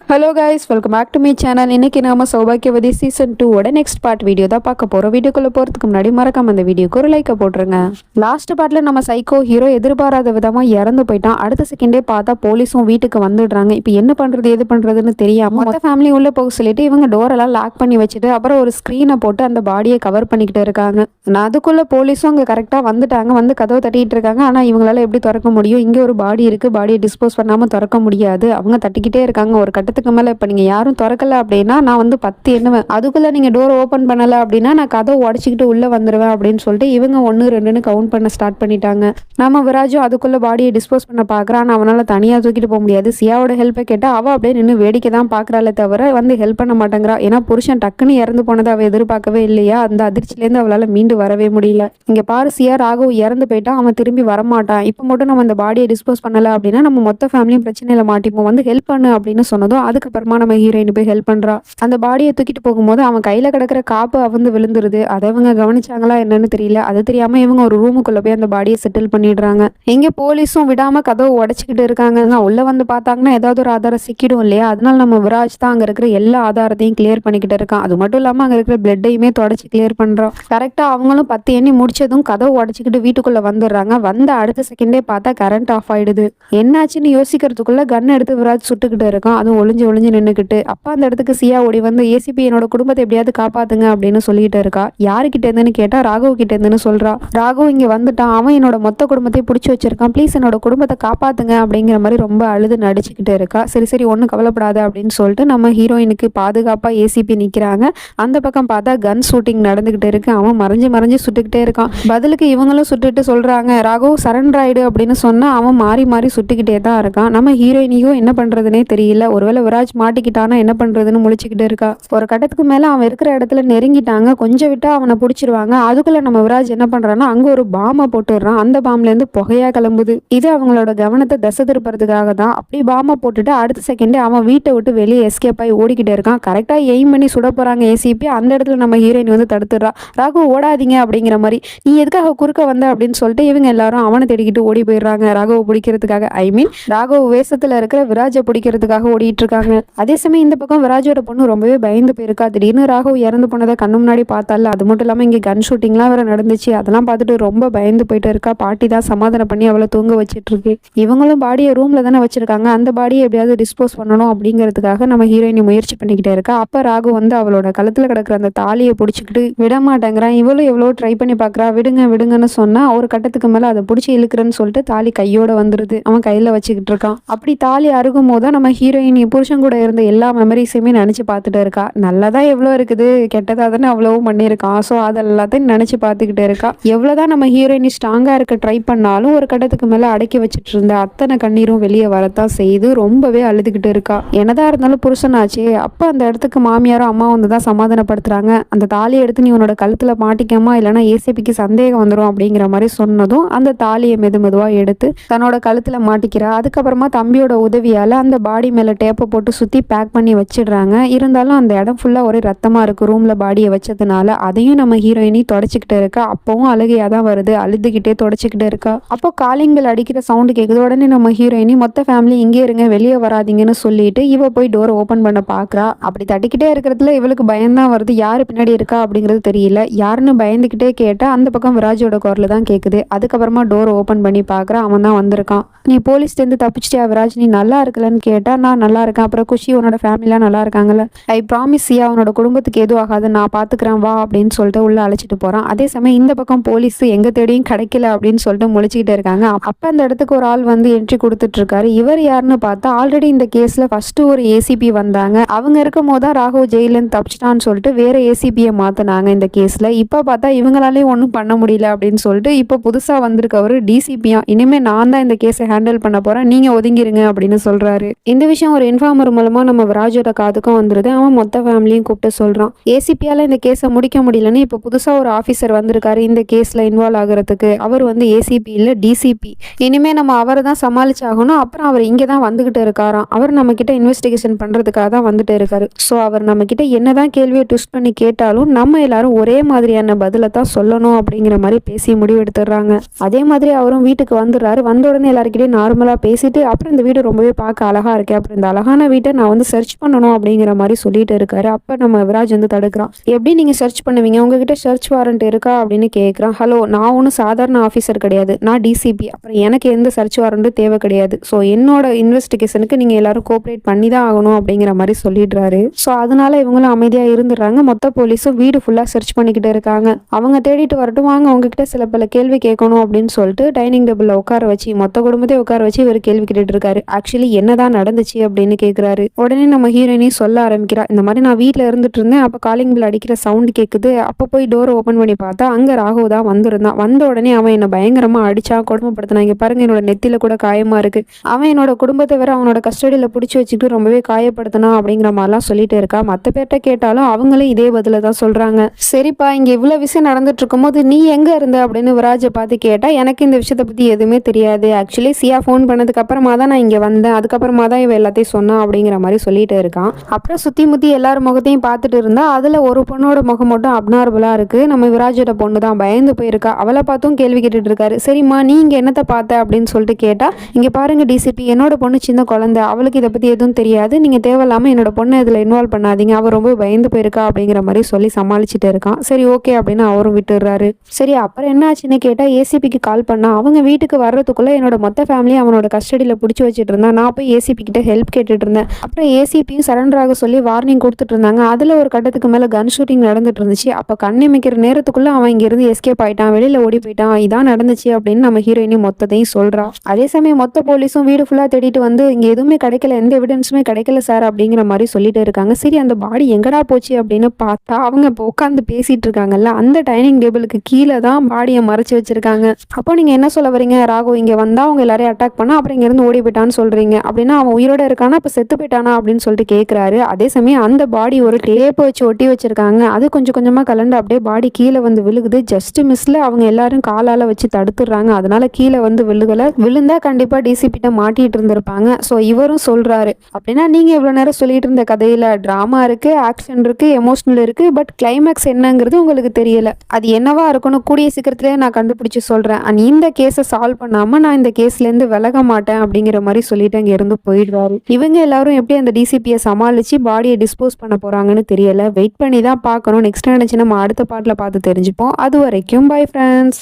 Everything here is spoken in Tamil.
Hello guys, welcome back to my channel. இன்னைக்கு நாம Saubhagyavati season 2 next part video தான் பார்க்க போறோம். வீடியோக்குள்ள போறதுக்கு முன்னாடி மறக்காம அந்த வீடியோக்கு ஒரு லைக்கை போட்டுருங்க. லாஸ்ட் பார்ட்ல நம்ம சைக்கோ ஹீரோ எதிர்பாராத விதமா இறந்து போயிட்டான். அடுத்த செகண்டே பார்த்தா போலீஸும் வீட்டுக்கு வந்துடுறாங்க. இப்போ என்ன பண்றது எது பண்றதுன்னு தெரியாம மொத்த ஃபேமிலி உள்ள போக சொல்லிட்டு இவங்க டோரெல்லாம் லாக் பண்ணி வச்சுட்டு அப்புறம் ஒரு ஸ்க்ரீனை போட்டு அந்த பாடியை கவர் பண்ணிக்கிட்டு இருக்காங்க. அதுக்குள்ள போலீஸும் அங்கே கரெக்டாக வந்துட்டாங்க. வந்து கதவை தட்டிட்டு இருக்காங்க. ஆனால் இவங்களால எப்படி திறக்க முடியும்? இங்கே ஒரு பாடி இருக்கு, பாடியை டிஸ்போஸ் பண்ணாம திறக்க முடியாது. அவங்க தட்டிக்கிட்டே இருக்காங்க. ஒரு கட்டத்துக்கு மேல இப்ப நீங்க யாரும் திறக்கல அப்படின்னா நான் வந்து 10 எண்ணுவேன். அதுக்குள்ள நீங்க டோர் ஓபன் பண்ணல அப்படின்னா நான் கதவை உடச்சிக்கிட்டு உள்ள வந்துருவேன் அப்படின்னு சொல்லிட்டு இவங்க 1 2ன்னு கவுண்ட் பண்ண ஸ்டார்ட் பண்ணிட்டாங்க. நம்ம விராஜும் அதுக்குள்ள பாடியை டிஸ்போஸ் பண்ண பாக்குறான். அவனால தனியா தூக்கிட்டு போக முடியாது. சியாவோட ஹெல்ப்பை கேட்டா அவ அப்படியே நின்று வேடிக்கை தான் பாக்குறாளே தவிர வந்து ஹெல்ப் பண்ண மாட்டேங்கிறா. ஏன்னா புருஷன் டக்குன்னு இறந்து போனதை அவ எதிர்பார்க்கவே இல்லையா. அந்த அதிர்ச்சியிலேருந்து அவளால மீண்டு வரவே முடியல. இங்க பாரு, சியா ராகவ் இறந்து போயிட்டான், அவன் திரும்பி வரமாட்டான். இப்ப மட்டும் நம்ம இந்த பாடியை டிஸ்போஸ் பண்ணல அப்படின்னா நம்ம மொத்த ஃபேமிலியும் பிரச்சனையில மாட்டிப்போம். வந்து ஹெல்ப் பண்ணு அப்படின்னு சொன்னதும் அதுக்கப்புறமா நம்ம ஹீரோயின் போய் ஹெல்ப் பண்றா. அந்த பாடியை தூக்கிட்டு போகும்போது அவன் கையில கிடக்கிற காப்பு அவந்து விழுந்துருது. அதை இவங்க கவனிச்சாங்களா என்னன்னு தெரியல. அது தெரியாம இவங்க ஒரு ரூமுக்குள்ள போய் அந்த பாடியை செட்டில் பண்ணிடுறாங்க. எங்க போலீஸும் விடாம கதவை உடைச்சிக்கிட்டு இருக்காங்க. உள்ள வந்து பார்த்தாங்கன்னா ஏதாவது ஒரு ஆதாரம் சிக்கிடும் இல்லையா. அதனால நம்ம விராஜ் தான் அங்க இருக்கிற எல்லா ஆதாரத்தையும் கிளியர் பண்ணிக்கிட்டு இருக்கான். அது மட்டும் இல்லாம அங்க இருக்கிற பிளட்டையுமே தொடச்சு கிளியர் பண்றோம். கரெக்டா அவங்களும் 10 எண்ணி முடிச்சதும் கதவை உடைச்சிக்கிட்டு வீட்டுக்குள்ள வந்துடுறாங்க. வந்த அடுத்த செகண்டே பார்த்தா கரண்ட் ஆஃப் ஆயிடுது. என்னாச்சுன்னு யோசிக்கிறதுக்குள்ள கன் எடுத்து விராஜ் சுட்டுக்கிட்டு இருக்கான். அதுவும் ஒளிஞ்சு ஒளிஞ்சு நின்றுக்கிட்டு. அப்ப அந்த இடத்துக்கு சியா ஓடி வந்து ஏசிபி என்னோட குடும்பத்தை எப்படியாவது காப்பாத்துங்க அப்படின்னு சொல்லிட்டு இருக்கா. யாருக்கிட்ட இருந்துன்னு கேட்டா ராகவ் கிட்ட இருந்துன்னு சொல்றா. ராகவ் இங்க வந்துட்டான், அவன் என்னோட மொத்த குடும்பத்தையும் பிடிச்சி வச்சிருக்கான், ப்ளீஸ் என்னோட குடும்பத்தை காப்பாத்துங்க அப்படிங்கிற மாதிரி ரொம்ப அழுது நடிச்சுக்கிட்டு இருக்கா. சரி சரி ஒன்றும் கவலைப்படாத அப்படின்னு சொல்லிட்டு நம்ம ஹீரோயினுக்கு பாதுகாப்பா ஏசிபி நிக்கிறாங்க. அந்த பக்கம் பார்த்தா கன் ஷூட்டிங் நடந்துகிட்டு இருக்கு. அவன் மறைஞ்சு மறைஞ்சு சுட்டுக்கிட்டே இருக்கான். பதிலுக்கு இவங்களும் சுட்டுட்டு சொல்றாங்க ராகவ் சரண்டர் ஆயிடு அப்படின்னு சொன்னா அவன் மாறி மாறி சுட்டுக்கிட்டே தான் இருக்கான். நம்ம ஹீரோயினியும் என்ன பண்றதுனே தெரியல. ஒருவேளை விராஜ் மாட்டிக்கிட்டானா என்ன பண்றதுன்னு முழிச்சுக்கிட்டு இருக்கா. ஒரு கட்டத்துக்கு மேல அவன் இருக்கிற இடத்துல நெருங்கிட்டாங்க. கொஞ்சம் விட்டா அவனை பிடிச்சிருவாங்க. அதுக்குள்ள நம்ம விராஜ் என்ன பண்றான்னா அங்க ஒரு பாம்பை போட்டுடுறான். அந்த பாம்புல இருந்து புகையா கிளம்புது. இது அவங்களோட கவனத்தை திசை திருப்பறதுக்காக தான். அப்படி பாம்பை போட்டுட்டு அடுத்த செகண்டே அவன் வீட்டை விட்டு வெளியே எஸ்கேப் ஆகி ஓடிக்கிட்டே இருக்கான். கரெக்டா எய்ம் பண்ணி சுட போறாங்க ஏசிபி. அந்த இடத்துல நம்ம ஹீரோயின் வந்து தடுத்துடுறா. ராகு ஓடாதீங்க அப்படிங்கிற மாதிரி. நீ எதுக்காக குறுக்க வந்த அப்படின்னு சொல்லிட்டு இவங்க எல்லாரும் அவனை தேடிக்கிட்டு ஓடி போயிடுறாங்க. ராகவ பிடிக்கிறதுக்காக, ஐ மீன் ராகவ வேஷத்துல இருக்கிற விராஜை பிடிக்கிறதுக்காக ஓடிட்டு இருக்காங்க. அதே சமயம் இந்த பக்கம் விராஜோட பொண்ணு ரொம்பவே பயந்து போயிருக்கா. திடீர்னு ராகவ் இறந்து போனதை கண்ணு முன்னாடி பார்த்தால. அது மட்டும் இல்லாம இங்க கன் ஷூட்டிங்லாம் வேற நடந்துச்சு. அதெல்லாம் பார்த்துட்டு ரொம்ப பயந்து போயிட்டு இருக்கா. பாட்டி தான் சமாதானம் பண்ணி அவளை தூங்க வச்சிட்டு இருக்கு. இவங்களும் பாடியை ரூம்ல தானே வச்சிருக்காங்க. அந்த பாடியை எப்படியாவது டிஸ்போஸ் பண்ணணும் அப்படிங்கிறதுக்காக நம்ம ஹீரோயினி முயற்சி பண்ணிக்கிட்டே இருக்கா. அப்ப ராகு வந்து அவளோட கழுத்துல கிடக்குற அந்த தாலியை பிடிச்சிக்கிட்டு விட மாட்டேங்கிறான். இவளும் எவ்வளோ ட்ரை பண்ணி பாக்குறா. விடுங்க விடுங்கன்னு சொன்னா ஒரு கட்டத்துக்கு மேல அதை பிடிச்சி இழுக்கிறேன்னு சொல்லிட்டு தாலி கையோட வந்துருது. அவன் கையில வச்சுக்கிட்டு இருக்கான். அப்படி தாலி அருகும் போது நம்ம ஹீரோயினி புருஷன் கூட இருந்த எல்லா மெமரிஸையுமே நினைச்சு பார்த்துட்டு இருக்கா. நல்லதான் எவ்வளோ இருக்குது, கெட்டதா தானே அவ்வளவும் பண்ணியிருக்கான். ஸோ அது எல்லாத்தையும் நினைச்சு பார்த்துக்கிட்டு இருக்கா. எவ்வளவுதான் நம்ம ஹீரோயினி ஸ்ட்ராங்கா இருக்க ட்ரை பண்ணாலும் ஒரு கட்டத்துக்கு மேல அடக்கி வச்சுட்டு இருந்த அத்தனை கண்ணீரும் வெளியே வரத்தான் செய்து ரொம்பவே அழுதுகிட்டு இருக்கா. என்னதான் இருந்தாலும் புருஷனாச்சே. அப்ப அந்த இடத்துக்கு மாமியாரும் அம்மா வந்து தான் சமாதானப்படுத்துறாங்க. அந்த தாலியை எடுத்து நீ உன்னோட கழுத்துல மாட்டிக்கமா, இல்லைன்னா ஏசிபிக்கு சந்தேகம் வந்துடும் அப்படிங்கிற மாதிரி சொன்னதும் அந்த தாலியை மெதுவா எடுத்து தன்னோட கழுத்துல மாட்டிக்கிறா. அதுக்கப்புறமா தம்பியோட உதவியால அந்த பாடி மேல டேப்பை போட்டு சுத்தி பேக் பண்ணி வச்சிடுறாங்க. இருந்தாலும் அந்த இடம் ஃபுல்லா ஒரே ரத்தமா இருக்கு ரூம்ல பாடியை வச்சதுனால. அதையும் நம்ம ஹீரோயினி தொடச்சிக்கிட்டு இருக்கா. அப்பவும் அழுகையா தான் வருது. அழுதுகிட்டே தொடச்சிக்கிட்டு இருக்கா. அப்போ காலிங் பெல் அடிக்கிற சவுண்டு கேட்குது. உடனே நம்ம ஹீரோயினி மொத்த ஃபேமிலி இங்கே இருங்க, வெளியே வராதிங்கன்னு சொல்லிட்டு இவ போய் டோர் ஓபன் பண்ண பாக்குறா. அப்படி தட்டிக்கிட்டே இருக்கிறதுல இவளுக்கு பயம்தான் வருது. யாரு பின்னாடி இருக்கா அப்படிங்கிறது தெரியல. யாருன்னு பயந்துகிட்டே கேட்டா அந்த பக்கம் விராஜோட குரல் தான் கேட்குது. அதுக்கப்புறமா டோர் ஓபன் பண்ணி பாக்குறா. அவன் தான் வந்திருக்கான். நீ போலீஸ்லேருந்து தப்பிச்சிட்டியா விராஜ், நீ நல்லா இருக்கலன்னு கேட்டா நான் நல்லா இருக்கேன். அப்புறம் குஷி உன்னோட ஃபேமிலிலாம் நல்லா இருக்காங்கல்ல, ஐ ப்ராமிஸ் சியா உன்னோட குடும்பத்துக்கு எதுவும் ஆகாது, நான் பாத்துக்கிறேன் வா அப்படின்னு சொல்லிட்டு உள்ள அழைச்சிட்டு போறான். அதே சமயம் இந்த பக்கம் போலீஸ் எங்க தேடியும் கிடைக்கல அப்படின்னு சொல்லிட்டு முழிச்சுக்கிட்டு இருக்காங்க. அப்ப அந்த இடத்துக்கு ஒரு ஆள் வந்து என்ட்ரி கொடுத்துட்டு இருக்காரு. இவர் யாருன்னு பார்த்தா ஆல்ரெடி இந்த கேஸ்ல ஃபர்ஸ்ட் ஒரு ஏசிபி வந்தாங்க. அவங்க இருக்கும் போதுதான் ராகவ் ஜெயிலேருந்து தப்பிச்சிட்டான்னு சொல்லிட்டு வேற ஏசிபியை மாத்தினாங்க இந்த கேஸ்ல. இப்ப பார்த்தா இவங்களாலேயும் ஒன்றும் பண்ண முடியல அப்படின்னு சொல்லிட்டு இப்ப புதுசா வந்திருக்கவரு டிசிபியா, இனிமே நான் தான் இந்த கேஸை ஹேண்டில் பண்ண போறேன், நீங்க ஒதுங்கிருங்க அப்படின்னு சொல்றாரு. இந்த விஷயம் ஒரு இன்ஃபார்மர் மூலமா நம்ம விராஜோட காதுக்கும் வந்துருது. அவன் மொத்த ஃபேமிலியும் கூப்பிட்டு சொல்றான். ஏசிபியால இந்த கேஸை முடிக்க முடியலன்னு இப்ப புதுசா ஒரு ஆபீசர் வந்திருக்காரு இந்த கேஸ்ல இன்வால்வ் ஆகுறதுக்கு. அவர் வந்து ஏசிபி இல்ல டிசிபி. இனிமே நம்ம அவரை தான் சமாளிச்சாகணும். அப்புறம் அவர் இங்கே தான் வந்துகிட்டு இருக்காராம். அவர் நம்ம கிட்ட இன்வெஸ்டிகேஷன் பண்றதுக்காக தான் வந்துட்டு இருக்காரு. ஸோ அவர் நம்ம கிட்ட என்னதான் கேள்வியை ட்விஸ்ட் பண்ணி கேட்டாலும் நம்ம எல்லாரும் ஒரே மாதிரியான பதிலை தான் சொல்லணும் அப்படிங்கிற மாதிரி பேசி முடிவு எடுத்துடுறாங்க. அதே மாதிரி அவரும் வீட்டுக்கு வந்துடுறாரு. வந்த உடனே எல்லாருக்கிட்டையும் நார்மலா பேசிட்டு அப்புறம் இந்த வீடு ரொம்பவே பார்க்க அழகா இருக்கு, அப்புறம் இந்த அழகான மிஸ்ஸான வீட்டை நான் வந்து சர்ச் பண்ணணும் அப்படிங்கிற மாதிரி சொல்லிட்டு இருக்காரு. அப்ப நம்ம விராஜ் வந்து தடுக்கிறான். எப்படி நீங்க சர்ச் பண்ணுவீங்க, உங்ககிட்ட சர்ச் வாரண்ட் இருக்கா அப்படின்னு கேட்குறான். ஹலோ, நான் ஒன்றும் சாதாரண ஆஃபீஸர் கிடையாது, நான் டிசிபி. அப்புறம் எனக்கு எந்த சர்ச் வாரண்ட்டும் தேவை கிடையாது. ஸோ என்னோட இன்வெஸ்டிகேஷனுக்கு நீங்க எல்லாரும் கோஆப்ரேட் பண்ணி தான் ஆகணும் அப்படிங்கிற மாதிரி சொல்லிடுறாரு. ஸோ அதனால இவங்களும் அமைதியா இருந்துடுறாங்க. மொத்த போலீஸும் வீடு ஃபுல்லா சர்ச் பண்ணிக்கிட்டு இருக்காங்க. அவங்க தேடிட்டு வரட்டும், வாங்க உங்ககிட்ட சில பல கேள்வி கேட்கணும் அப்படின்னு சொல்லிட்டு டைனிங் டேபிள்ல உட்கார வச்சு மொத்த குடும்பத்தை உட்கார வச்சு இவர் கேள்வி கேட்டுட்டு இருக்காரு. ஆக்சுவலி என்னதான் நடந்துச்சு அப்படின்னு கேட்குறாரு. உடனே நம்ம ஹீரோயினி சொல்ல ஆரம்பிக்கிறா. இந்த மாதிரி நான் வீட்டில் இருந்துட்டு இருந்தேன், அப்போ காலிங் பில் அடிக்கிற சவுண்ட் கேட்குது. அப்போ போய் டோரை ஓப்பன் பண்ணி பார்த்தா அங்கே ராகவ் தான் வந்திருந்தான். வந்த உடனே அவன் என்னை பயங்கரமா அடிச்சா, கொடுமைப்படுத்தினான். இங்கே பாருங்க, என்னோட நெத்தியில கூட காயமா இருக்கு. அவன் என்னோட குடும்பத்தை வேற அவனோட கஸ்டடியில் பிடிச்சி வச்சுக்கிட்டு ரொம்பவே காயப்படுத்தினான் அப்படிங்கிற மாதிரிலாம் சொல்லிட்டு இருக்கா. மற்ற பேர்ட்ட கேட்டாலும் அவங்களே இதே பதில தான் சொல்றாங்க. சரிப்பா, இங்க இவ்வளவு விஷயம் நடந்துட்டு இருக்கும்போது நீ எங்க இருந்த அப்படின்னு விராஜை பார்த்து கேட்டா, எனக்கு இந்த விஷயத்தை பத்தி எதுவுமே தெரியாது. ஆக்சுவலி சியா ஃபோன் பண்ணதுக்கு அப்புறமா தான் நான் இங்க வந்தேன், அதுக்கப்புறமா தான் இவ எல்லாத்தையும் சொன்னா அப்படிங்கிற மாதிரி சொல்லிட்டு இருக்கான். அப்புறம் சுத்தி முத்தி எல்லாரும் முகத்தையும் பார்த்துட்டு இருந்தா அதுல ஒரு பொண்ணோட முகம் மட்டும் அப்நார்மலா இருக்கு. நம்ம விராஜோட பொண்ணு தான் பயந்து போயிருக்கா. அவளை பார்த்தும் கேள்வி கேட்டுட்டு இருக்காரு. சரிம்மா, நீங்க என்னத்தை பார்த்த அப்படின்னு சொல்லிட்டு கேட்டா, இங்க பாருங்க டிசிபி, என்னோட பொண்ணு சின்ன குழந்தை, அவளுக்கு இதை பத்தி எதுவும் தெரியாது. நீங்க தேவையில்லாம என்னோட பொண்ணை இதுல இன்வால்வ் பண்ணாதீங்க, அவ ரொம்ப பயந்து போயிருக்கா அப்படிங்கிற மாதிரி சொல்லி சமாளிச்சுட்டு இருக்கான். சரி ஓகே அப்படின்னு அவரும் விட்டுடுறாரு. சரி, அப்புறம் என்ன ஆச்சுன்னு கேட்டா, ஏசிபிக்கு கால் பண்ணா. அவங்க வீட்டுக்கு வர்றதுக்குள்ள என்னோட மொத்த ஃபேமிலி அவனோட கஸ்டடியில பிடிச்சி வச்சுட்டு இருந்தான். நான் போய் ஏசிபி கிட்ட ஹெல்ப் கேட்டுட்டு இருந்தேன். அப்புறம் ஏசிபியும் சரண்டர் ஆக சொல்லி வார்னிங் கொடுத்துட்டு இருந்தாங்க. அதுல ஒரு கட்டத்துக்கு மேல கன் ஷூட்டிங் நடந்துட்டு இருந்துச்சு. அப்ப கண்ணிமைக்கிற நேரத்துக்குள்ள அவன் இங்க இருந்து எஸ்கேப் ஆயிட்டான், வெளியில ஓடி போயிட்டான். இதான் நடந்துச்சு அப்படின்னு நம்ம ஹீரோயினி மொத்தத்தையும் சொல்றான். அதே சமயம் மொத்த போலீஸும் வீடு ஃபுல்லா தேடிட்டு வந்து இங்க எதுவுமே கிடைக்கல, எந்த எவிடன்ஸுமே கிடைக்கல சார் அப்படிங்கிற மாதிரி சொல்லிட்டு இருக்காங்க. சரி, அந்த பாடி எங்கடா போச்சு அப்படின்னு பார்த்தா அவங்க இப்போ உட்காந்து பேசிட்டு இருக்காங்கல்ல, அந்த டைனிங் டேபிளுக்கு கீழே தான் பாடியை மறைச்சு வச்சிருக்காங்க. அப்போ நீங்க என்ன சொல்ல வரீங்க, ராகவ் இங்க வந்தா அவங்க எல்லாரையும் அட்டாக் பண்ணா அப்புறம் இங்க இருந்து ஓடி போயிட்டான்னு சொல்றீங்க அப்படின்னா, அவன் உயிரோட இருக்கானா, அப்ப செத்து போயிட்டானா அப்படின்னு சொல்லிட்டு கேட்கிறாரு. அதே சமயம் அந்த பாடி ஒரு டேப் வச்சு ஒட்டி வச்சிருக்காங்க. அது கொஞ்சம் கொஞ்சமா கலந்து அப்படியே பாடி கீழே வந்து விழுகுது. ஜஸ்ட் மிஸ்ல அவங்க எல்லாரும் காலால வச்சு தடுத்துடுறாங்க. அதனால கீழே வந்து விழுந்தா கண்டிப்பா டிசிபிட்ட மாட்டிட்டு இருந்திருப்பாங்க. ஸோ இவரும் சொல்றாரு, அப்படின்னா நீங்க இவ்வளவு நேரம் சொல்லிட்டு இருந்த கதையில டிராமா இருக்கு, ஆக்ஷன் இருக்கு, எமோஷனல் இருக்கு, பட் கிளைமேக்ஸ் என்னங்கிறது உங்களுக்கு தெரியல. அது என்னவா இருக்குன்னு கூடிய சீக்கிரத்திலே நான் கண்டுபிடிச்சு சொல்றேன். இந்த கேஸை சால்வ் பண்ணாம நான் இந்த கேஸ்ல இருந்து விலக மாட்டேன் அப்படிங்கிற மாதிரி சொல்லிட்டு அங்க இருந்து போயிடுவாரு. இவங்க எல்லாரும் எப்படி அந்த டிசிபியை சமாளிச்சு பாடியை டிஸ்போஸ் பண்ண போறாங்கன்னு தெரியல. வெயிட் பண்ணி தான் பார்க்கணும். நெக்ஸ்ட் நினைச்சு நம்ம அடுத்த பாட்டில் பார்த்து தெரிஞ்சுப்போம். அது வரைக்கும் பை ஃப்ரெண்ட்ஸ்.